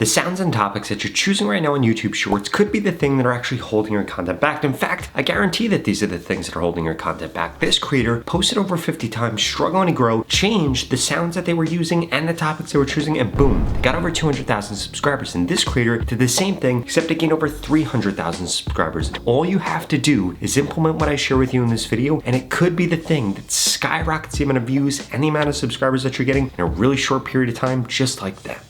The sounds and topics that you're choosing right now on YouTube Shorts could be the thing that are actually holding your content back. In fact, I guarantee that these are the things that are holding your content back. This creator posted over 50 times, struggling to grow, changed the sounds that they were using and the topics they were choosing, and boom, they got over 200,000 subscribers. And this creator did the same thing, except they gained over 300,000 subscribers. And all you have to do is implement what I share with you in this video, and it could be the thing that skyrockets the amount of views and the amount of subscribers that you're getting in a really short period of time, just like that.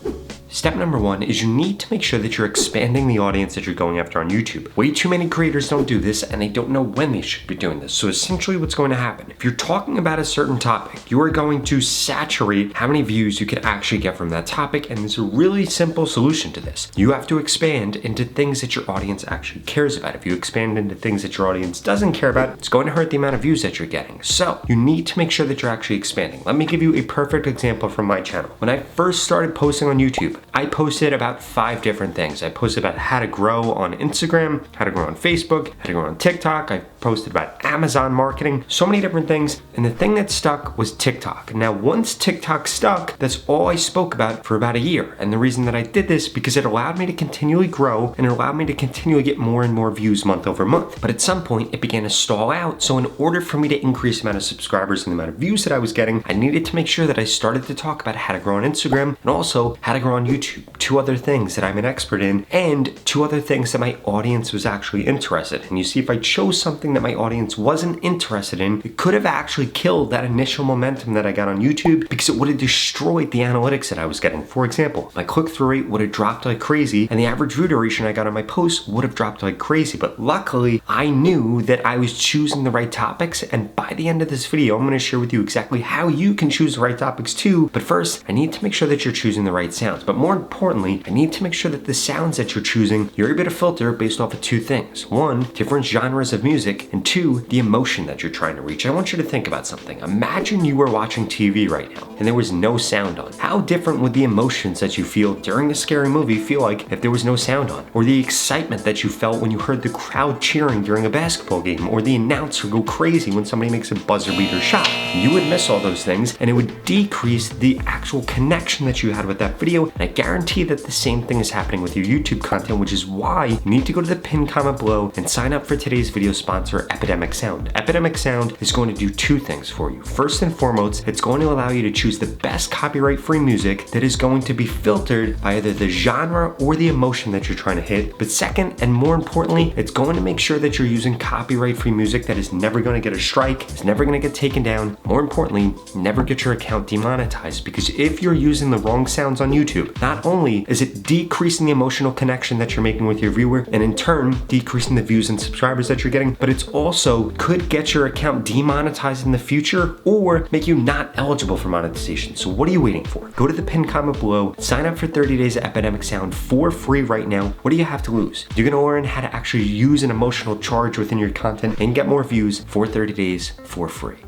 Step number one is you need to make sure that you're expanding the audience that you're going after on YouTube. Way too many creators don't do this, and they don't know when they should be doing this. So essentially what's going to happen, if you're talking about a certain topic, you are going to saturate how many views you can actually get from that topic, and there's a really simple solution to this. You have to expand into things that your audience actually cares about. If you expand into things that your audience doesn't care about, it's going to hurt the amount of views that you're getting. So you need to make sure that you're actually expanding. Let me give you a perfect example from my channel. When I first started posting on YouTube, I posted about 5 different things. I posted about how to grow on Instagram, how to grow on Facebook, how to grow on TikTok. I posted about Amazon marketing, so many different things. And the thing that stuck was TikTok. Now, once TikTok stuck, that's all I spoke about for about a year. And the reason that I did this, because it allowed me to continually grow and it allowed me to continually get more and more views month over month. But at some point, it began to stall out. So in order for me to increase the amount of subscribers and the amount of views that I was getting, I needed to make sure that I started to talk about how to grow on Instagram and also how to grow on YouTube. 2 other things that I'm an expert in, and 2 other things that my audience was actually interested in. And you see, if I chose something that my audience wasn't interested in, it could have actually killed that initial momentum that I got on YouTube, because it would have destroyed the analytics that I was getting. For example, my click-through rate would have dropped like crazy, and the average view duration I got on my posts would have dropped like crazy. But luckily, I knew that I was choosing the right topics, and by the end of this video, I'm going to share with you exactly how you can choose the right topics too. But first, I need to make sure that you're choosing the right sounds. But more importantly, I need to make sure that the sounds that you're choosing, you're able to filter based off of 2 things. 1, different genres of music, and 2, the emotion that you're trying to reach. I want you to think about something. Imagine you were watching TV right now and there was no sound on. How different would the emotions that you feel during a scary movie feel like if there was no sound on? Or the excitement that you felt when you heard the crowd cheering during a basketball game, or the announcer go crazy when somebody makes a buzzer beater shot? You would miss all those things, and it would decrease the actual connection that you had with that video. And I guarantee that the same thing is happening with your YouTube content, which is why you need to go to the pinned comment below and sign up for today's video sponsor, Epidemic Sound. Epidemic Sound is going to do 2 things for you. First and foremost, it's going to allow you to choose the best copyright-free music that is going to be filtered by either the genre or the emotion that you're trying to hit. But second, and more importantly, it's going to make sure that you're using copyright-free music that is never going to get a strike, is never going to get taken down. More importantly, never get your account demonetized, because if you're using the wrong sounds on YouTube, not only is it decreasing the emotional connection that you're making with your viewer, and in turn decreasing the views and subscribers that you're getting, but it's also could get your account demonetized in the future or make you not eligible for monetization. So what are you waiting for? Go to the pinned comment below, sign up for 30 days of Epidemic Sound for free right now. What do you have to lose? You're gonna learn how to actually use an emotional charge within your content and get more views for 30 days for free.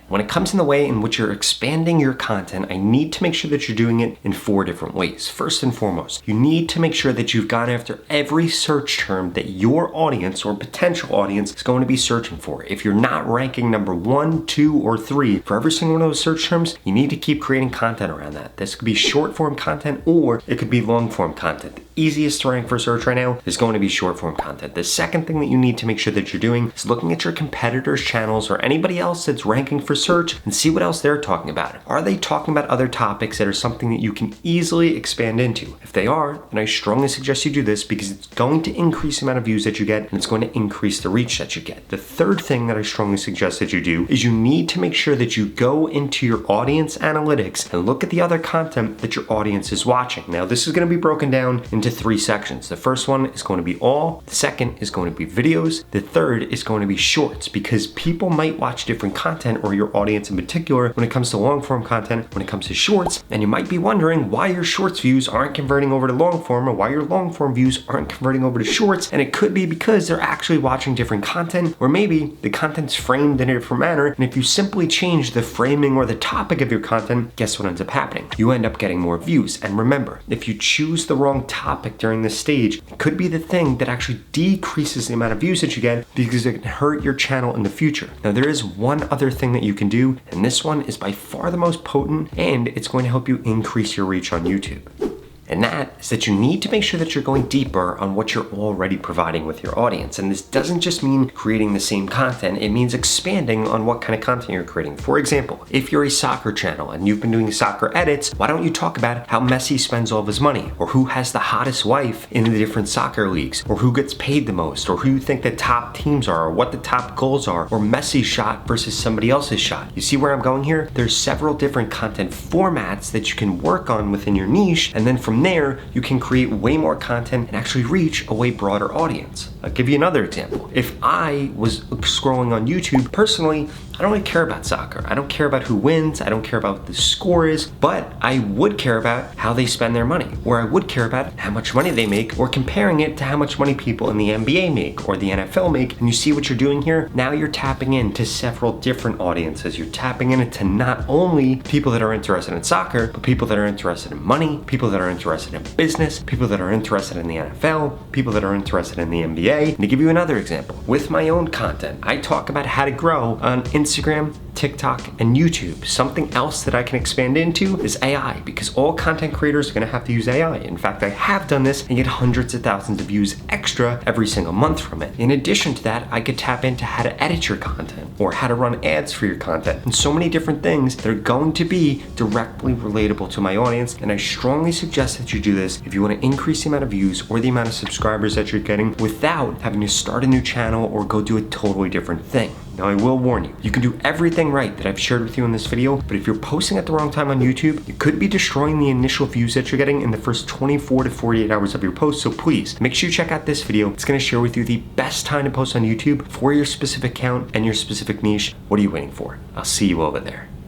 When it comes in the way in which you're expanding your content, I need to make sure that you're doing it in 4 different ways. First and foremost, you need to make sure that you've gone after every search term that your audience or potential audience is going to be searching for. If you're not ranking number 1, 2, or 3 for every single one of those search terms, you need to keep creating content around that. This could be short form content or it could be long form content. The easiest to rank for search right now is going to be short form content. The second thing that you need to make sure that you're doing is looking at your competitors' channels or anybody else that's ranking for search and see what else they're talking about. Are they talking about other topics that are something that you can easily expand into? If they are, then I strongly suggest you do this, because it's going to increase the amount of views that you get and it's going to increase the reach that you get. The third thing that I strongly suggest that you do is you need to make sure that you go into your audience analytics and look at the other content that your audience is watching. Now, this is going to be broken down into 3 sections. The first one is going to be all, the second is going to be videos, the third is going to be shorts, because people might watch different content, or your audience in particular, when it comes to long form content, when it comes to shorts, and you might be wondering why your shorts views aren't converting over to long form, or why your long form views aren't converting over to shorts. And it could be because they're actually watching different content, or maybe the content's framed in a different manner. And if you simply change the framing or the topic of your content, guess what ends up happening? You end up getting more views. And remember, if you choose the wrong topic during this stage, it could be the thing that actually decreases the amount of views that you get, because it can hurt your channel in the future. Now, there is one other thing that you can do, and this one is by far the most potent, and it's going to help you increase your reach on YouTube. And that is that you need to make sure that you're going deeper on what you're already providing with your audience. And this doesn't just mean creating the same content, it means expanding on what kind of content you're creating. For example, if you're a soccer channel and you've been doing soccer edits, why don't you talk about how Messi spends all of his money, or who has the hottest wife in the different soccer leagues, or who gets paid the most, or who you think the top teams are, or what the top goals are, or Messi's shot versus somebody else's shot. You see where I'm going here? There's several different content formats that you can work on within your niche, and then from there, you can create way more content and actually reach a way broader audience. I'll give you another example. If I was scrolling on YouTube, personally, I don't really care about soccer. I don't care about who wins. I don't care about what the score is, but I would care about how they spend their money, or I would care about how much money they make, or comparing it to how much money people in the NBA make or the NFL make. And you see what you're doing here? Now you're tapping into several different audiences. You're tapping into not only people that are interested in soccer, but people that are interested in money, people that are interested in business, people that are interested in the NFL, people that are interested in the NBA. And to give you another example, with my own content, I talk about how to grow on Instagram, TikTok, and YouTube. Something else that I can expand into is AI, because all content creators are gonna have to use AI. In fact, I have done this and get hundreds of thousands of views extra every single month from it. In addition to that, I could tap into how to edit your content, or how to run ads for your content, and so many different things that are going to be directly relatable to my audience. And I strongly suggest that you do this if you wanna increase the amount of views or the amount of subscribers that you're getting without having to start a new channel or go do a totally different thing. Now, I will warn you, you can do everything right that I've shared with you in this video, but if you're posting at the wrong time on YouTube, you could be destroying the initial views that you're getting in the first 24 to 48 hours of your post. So please, make sure you check out this video. It's gonna share with you the best time to post on YouTube for your specific account and your specific niche. What are you waiting for? I'll see you over there.